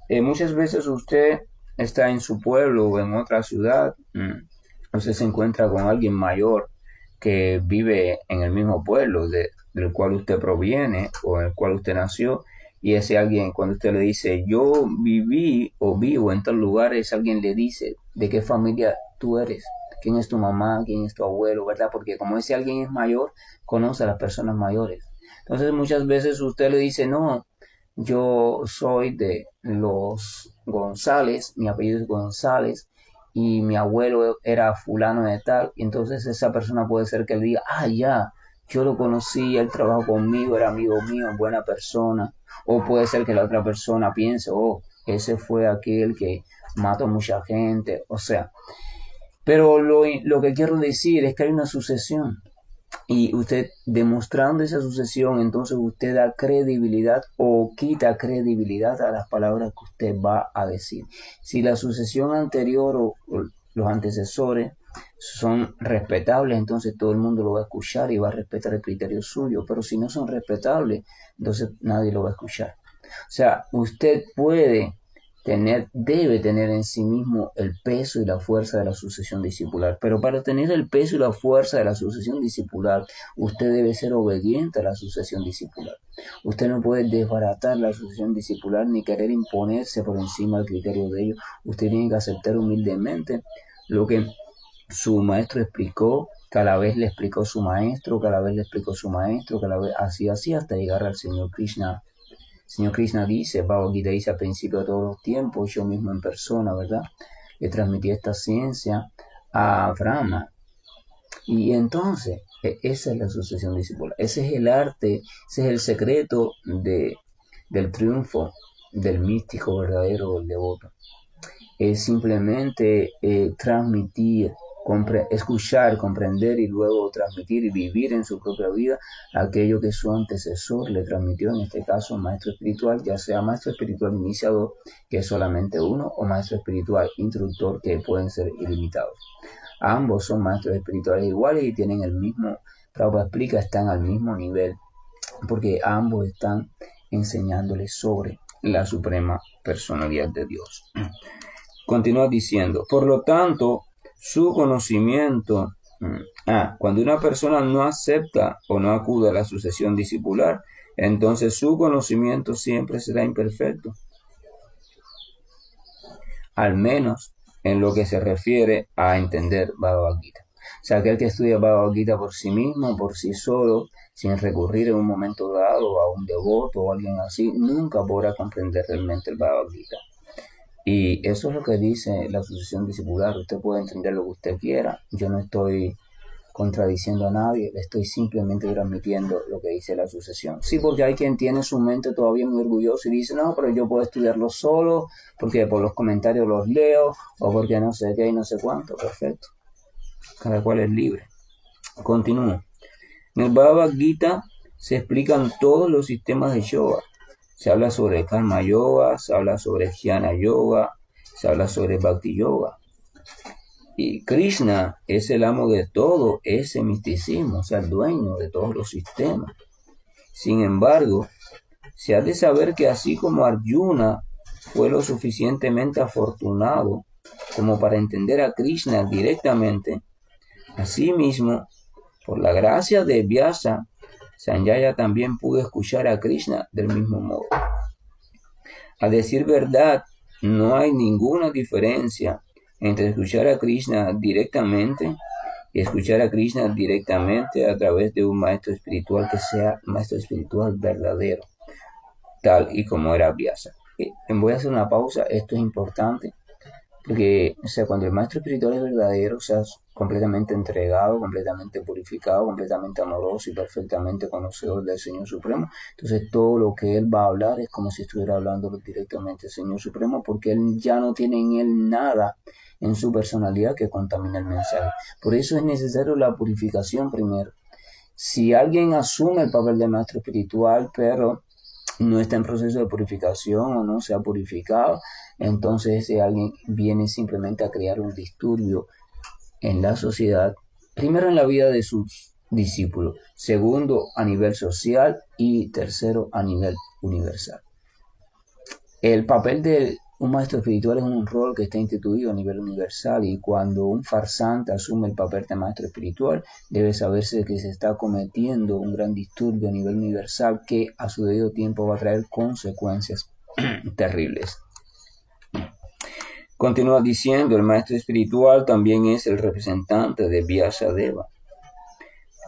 Muchas veces usted está en su pueblo o en otra ciudad, usted se encuentra con alguien mayor que vive en el mismo pueblo del cual usted proviene o en el cual usted nació, y ese alguien, cuando usted le dice, yo viví o vivo en tal lugar, ese alguien le dice, ¿de qué familia tú eres? ¿Quién es tu mamá? ¿Quién es tu abuelo? ¿Verdad? Porque como ese alguien es mayor, conoce a las personas mayores. Entonces muchas veces usted le dice, no, yo soy de los González, mi apellido es González y mi abuelo era fulano de tal, y entonces esa persona puede ser que le diga, ah, ya, yo lo conocí, él trabajó conmigo, era amigo mío, buena persona, o puede ser que la otra persona piense, oh, ese fue aquel que mató mucha gente, o sea, pero lo que quiero decir es que hay una sucesión. Y usted demostrando esa sucesión, entonces usted da credibilidad o quita credibilidad a las palabras que usted va a decir. Si la sucesión anterior o los antecesores son respetables, entonces todo el mundo lo va a escuchar y va a respetar el criterio suyo. Pero si no son respetables, entonces nadie lo va a escuchar. O sea, usted debe tener en sí mismo el peso y la fuerza de la sucesión discipular. Pero para tener el peso y la fuerza de la sucesión discipular, usted debe ser obediente a la sucesión discipular. Usted no puede desbaratar la sucesión discipular ni querer imponerse por encima del criterio de ellos. Usted tiene que aceptar humildemente lo que su maestro explicó, que a la vez le explicó su maestro, que a la vez le explicó su maestro, que a la vez así hasta llegar al Señor Krishna Señor Krishna dice, Bhagavad Gita dice al principio de todos los tiempos, yo mismo en persona, ¿verdad? Le transmití esta ciencia a Brahma. Y entonces, esa es la sucesión discipular. Ese es el arte, ese es el secreto del triunfo del místico verdadero, del devoto. Es simplemente transmitir, escuchar, comprender y luego transmitir y vivir en su propia vida aquello que su antecesor le transmitió, en este caso maestro espiritual, ya sea maestro espiritual iniciador, que es solamente uno, o maestro espiritual instructor, que pueden ser ilimitados. Ambos son maestros espirituales iguales y tienen el mismo, Prabhupada explica, están al mismo nivel, porque ambos están enseñándoles sobre la suprema personalidad de Dios. Continúa diciendo, por lo tanto, su conocimiento, cuando una persona no acepta o no acude a la sucesión discipular, entonces su conocimiento siempre será imperfecto, al menos en lo que se refiere a entender Bhagavad Gita. O sea, aquel que estudia Bhagavad Gita por sí mismo, por sí solo, sin recurrir en un momento dado a un devoto o alguien así, nunca podrá comprender realmente el Bhagavad Gita. Y eso es lo que dice la sucesión discipular. Usted puede entender lo que usted quiera. Yo no estoy contradiciendo a nadie, le estoy simplemente transmitiendo lo que dice la sucesión. Sí, porque hay quien tiene su mente todavía muy orgulloso y dice, no, pero yo puedo estudiarlo solo, porque por los comentarios los leo, o porque no sé qué y no sé cuánto. Perfecto. Cada cual es libre. Continúo. En el Bhagavad Gita se explican todos los sistemas de yoga. Se habla sobre Karma Yoga, se habla sobre Jnana Yoga, se habla sobre Bhakti Yoga. Y Krishna es el amo de todo ese misticismo, o sea, el dueño de todos los sistemas. Sin embargo, se ha de saber que así como Arjuna fue lo suficientemente afortunado como para entender a Krishna directamente, asimismo, por la gracia de Vyasa, Sanjaya también pudo escuchar a Krishna del mismo modo. A decir verdad, no hay ninguna diferencia entre escuchar a Krishna directamente y escuchar a Krishna directamente a través de un maestro espiritual que sea maestro espiritual verdadero, tal y como era Vyasa. Voy a hacer una pausa, esto es importante, porque o sea, cuando el maestro espiritual es verdadero, o sea, completamente entregado, completamente purificado, completamente amoroso y perfectamente conocedor del Señor Supremo, entonces todo lo que él va a hablar es como si estuviera hablando directamente al Señor Supremo, porque él ya no tiene en él nada en su personalidad que contamine el mensaje. Por eso es necesario la purificación primero. Si alguien asume el papel de maestro espiritual, pero no está en proceso de purificación o no se ha purificado, entonces ese alguien viene simplemente a crear un disturbio en la sociedad, primero en la vida de sus discípulos, segundo a nivel social y tercero a nivel universal. El papel de un maestro espiritual es un rol que está instituido a nivel universal, y cuando un farsante asume el papel de maestro espiritual, debe saberse que se está cometiendo un gran disturbio a nivel universal que a su debido tiempo va a traer consecuencias terribles. Continúa diciendo, el maestro espiritual también es el representante de Vyasadeva.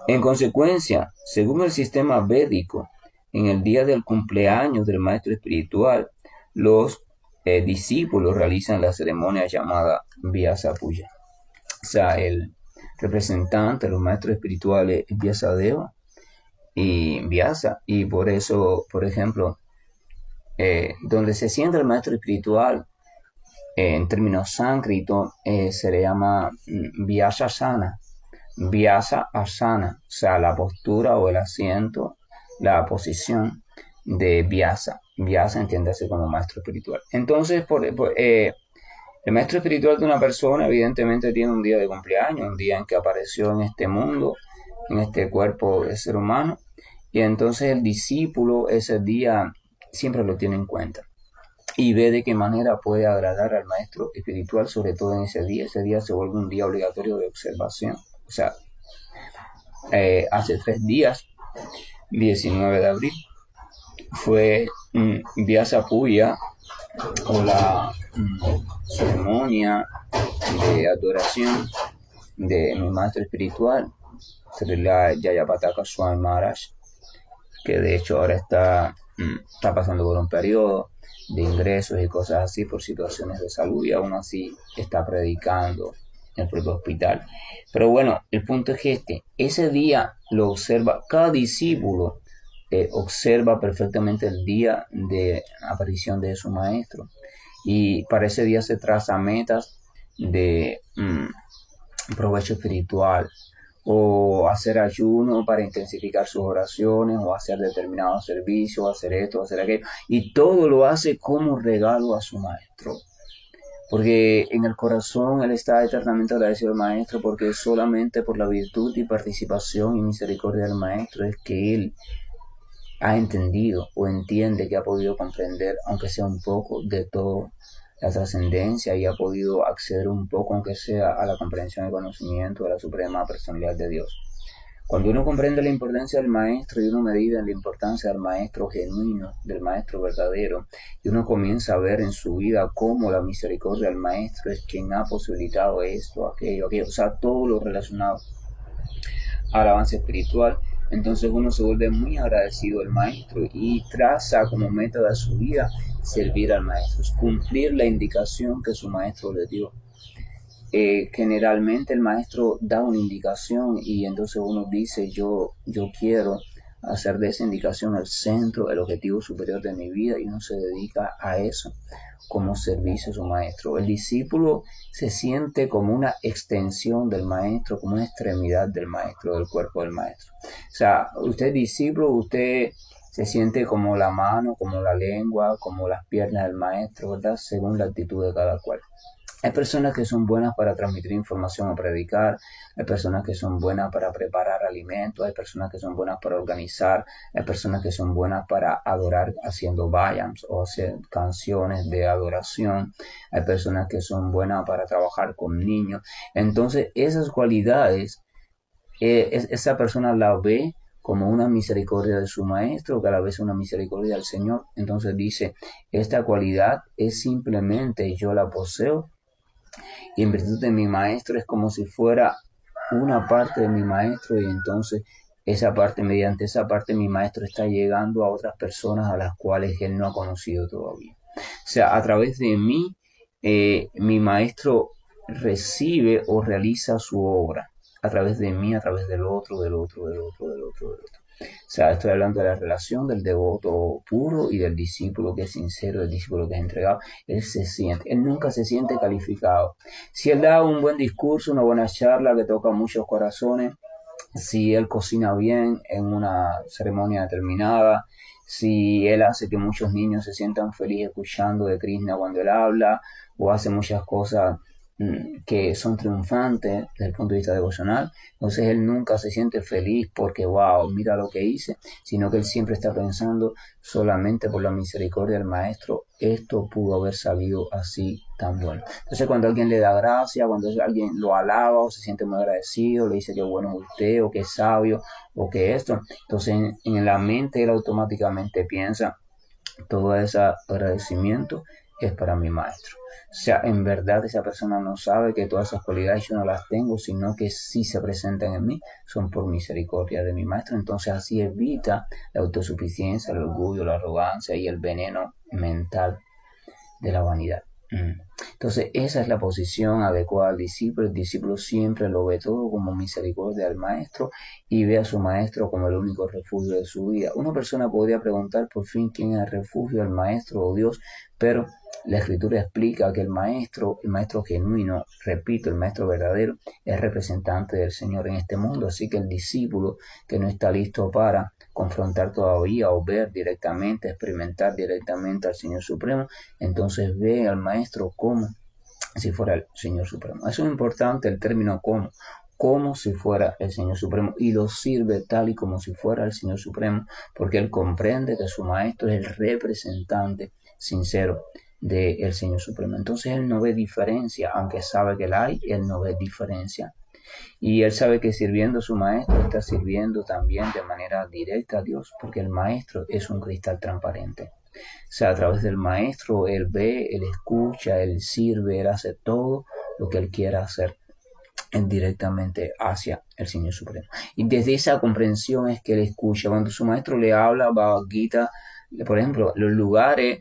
En consecuencia, según el sistema védico, en el día del cumpleaños del maestro espiritual, los discípulos realizan la ceremonia llamada Vyasa Puja. O sea, el representante de los maestros espirituales es Vyasadeva y Vyasa. Y por eso, por ejemplo, donde se sienta el maestro espiritual, en términos sánscritos, se le llama Vyasasana. Vyasa asana, o sea, la postura o el asiento, la posición de Vyasa. Vyasa entiéndase como maestro espiritual. Entonces, el maestro espiritual de una persona evidentemente tiene un día de cumpleaños, un día en que apareció en este mundo, en este cuerpo de ser humano, y entonces el discípulo ese día siempre lo tiene en cuenta y ve de qué manera puede agradar al maestro espiritual, sobre todo en ese día. Ese día se vuelve un día obligatorio de observación. O sea, hace 3 días, 19 de abril, fue Vyasa Puja, o la ceremonia de adoración de mi maestro espiritual, Srila Jayapataka Swami Maharaj, que de hecho ahora está está pasando por un periodo de ingresos y cosas así por situaciones de salud y aún así está predicando en el propio hospital. Pero bueno, el punto es que ese día lo observa cada discípulo, observa perfectamente el día de aparición de su maestro y para ese día se traza metas de provecho espiritual o hacer ayuno para intensificar sus oraciones o hacer determinados servicios, o hacer esto, o hacer aquello y todo lo hace como regalo a su maestro. Porque en el corazón él está eternamente agradecido al Maestro, porque solamente por la virtud y participación y misericordia del Maestro es que él ha entendido o entiende que ha podido comprender, aunque sea un poco, de toda la trascendencia y ha podido acceder un poco, aunque sea, a la comprensión y conocimiento de la suprema personalidad de Dios. Cuando uno comprende la importancia del maestro y uno medida en la importancia del maestro genuino, del maestro verdadero, y uno comienza a ver en su vida cómo la misericordia del maestro es quien ha posibilitado esto, aquello, o sea, todo lo relacionado al avance espiritual, entonces uno se vuelve muy agradecido al maestro y traza como meta de su vida servir al maestro, cumplir la indicación que su maestro le dio. Generalmente el maestro da una indicación y entonces uno dice yo quiero hacer de esa indicación el centro, el objetivo superior de mi vida y uno se dedica a eso como servicio a su maestro. El discípulo se siente como una extensión del maestro, como una extremidad del maestro, del cuerpo del maestro. O sea, usted es discípulo, usted se siente como la mano, como la lengua, como las piernas del maestro, ¿verdad? Según la actitud de cada cual. Hay personas que son buenas para transmitir información o predicar, hay personas que son buenas para preparar alimentos, hay personas que son buenas para organizar, hay personas que son buenas para adorar haciendo vayams o hacer canciones de adoración, hay personas que son buenas para trabajar con niños. Entonces, esas cualidades, esa persona la ve como una misericordia de su maestro, que a la vez es una misericordia del Señor. Entonces dice, esta cualidad es simplemente yo la poseo y en virtud de mi maestro es como si fuera una parte de mi maestro y entonces esa parte, mediante esa parte mi maestro está llegando a otras personas a las cuales él no ha conocido todavía. O sea, a través de mí, mi maestro recibe o realiza su obra. A través de mí, a través del otro, del otro, del otro, del otro, del otro. O sea, estoy hablando de la relación del devoto puro y del discípulo que es sincero, del discípulo que es entregado. Él nunca se siente calificado. Si él da un buen discurso, una buena charla que toca muchos corazones, si él cocina bien en una ceremonia determinada, si él hace que muchos niños se sientan felices escuchando de Krishna cuando él habla, o hace muchas cosas que son triunfantes desde el punto de vista devocional, entonces él nunca se siente feliz porque, wow, mira lo que hice, sino que él siempre está pensando solamente por la misericordia del Maestro, esto pudo haber salido así tan bueno. Entonces cuando alguien le da gracia, cuando alguien lo alaba o se siente muy agradecido, le dice que bueno es usted o que es sabio o que esto, entonces en la mente él automáticamente piensa, todo ese agradecimiento es para mi maestro. O sea, en verdad esa persona no sabe que todas esas cualidades yo no las tengo, sino que si se presentan en mí son por misericordia de mi maestro. Entonces así evita la autosuficiencia, el orgullo, la arrogancia y el veneno mental de la vanidad. Entonces esa es la posición adecuada al discípulo. El discípulo siempre lo ve todo como misericordia del maestro y ve a su maestro como el único refugio de su vida. Una persona podría preguntar por fin quién es el refugio, el maestro o Dios, pero la escritura explica que el maestro genuino, repito, el maestro verdadero, es representante del Señor en este mundo. Así que el discípulo que no está listo para confrontar todavía o ver directamente, experimentar directamente al Señor Supremo, entonces ve al maestro como si fuera el Señor Supremo. Eso es importante, el término como si fuera el Señor Supremo, y lo sirve tal y como si fuera el Señor Supremo, porque él comprende que su maestro es el representante sincero del Señor Supremo. Entonces él no ve diferencia, aunque sabe que la hay, él no ve diferencia. Y él sabe que sirviendo a su maestro está sirviendo también de manera directa a Dios, porque el maestro es un cristal transparente. O sea, a través del maestro él ve, él escucha, él sirve, él hace todo lo que él quiera hacer directamente hacia el Señor Supremo. Y desde esa comprensión es que él escucha. Cuando su maestro le habla Bhagavad Gita, por ejemplo, los lugares,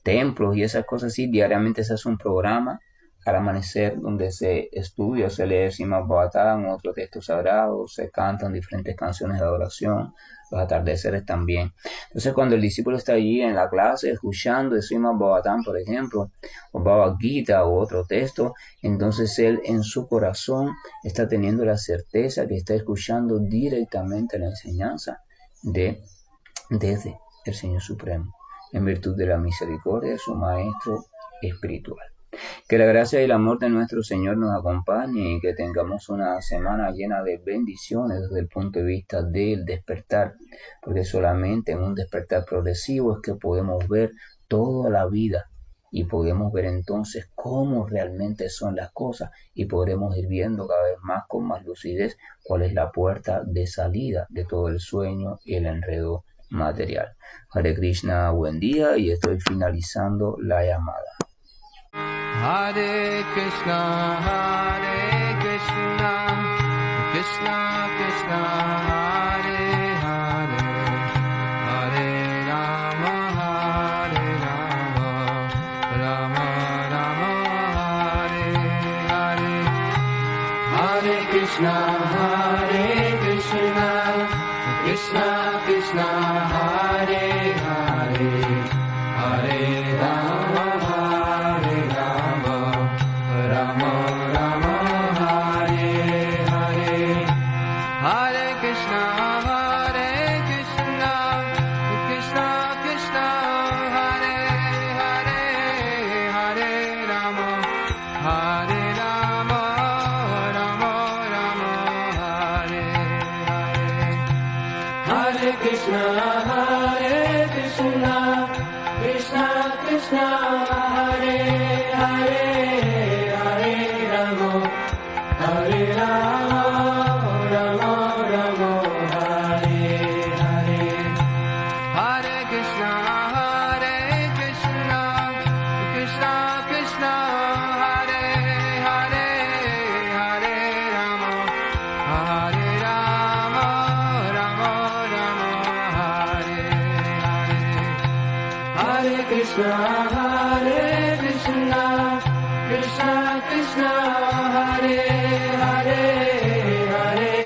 templos y esas cosas así, diariamente se hace un programa al amanecer donde se estudia, se lee Srimad Bhagavatam, otros textos sagrados, se cantan diferentes canciones de adoración, los atardeceres también. Entonces cuando el discípulo está allí en la clase escuchando el Srimad Bhagavatam, por ejemplo, o Bhagavad Gita o otro texto, entonces él en su corazón está teniendo la certeza que está escuchando directamente la enseñanza desde el Señor Supremo, en virtud de la misericordia de su Maestro espiritual. Que la gracia y el amor de nuestro Señor nos acompañe y que tengamos una semana llena de bendiciones desde el punto de vista del despertar, porque solamente en un despertar progresivo es que podemos ver toda la vida y podemos ver entonces cómo realmente son las cosas y podremos ir viendo cada vez más con más lucidez cuál es la puerta de salida de todo el sueño y el enredo material. Hare Krishna, buen día, y estoy finalizando la llamada. Hare Krishna, Krishna Krishna, Hare Hare, Hare Rama, Rama Rama, Hare Hare. Hare Krishna, Krishna Krishna, Hare Hare, Hare Rama, Rama Rama, Hare Hare. Hare Krishna, Krishna Krishna, Hare Hare, Hare Rama, Rama Rama, Hare Hare. Hare Krishna, Krishna Krishna, Hare Hare, Hare Rama, Rama Rama, Hare Hare. Hare Krishna, Krishna Krishna, Hare Hare, Hare Rama, Rama Rama, Hare Hare. Hare Krishna,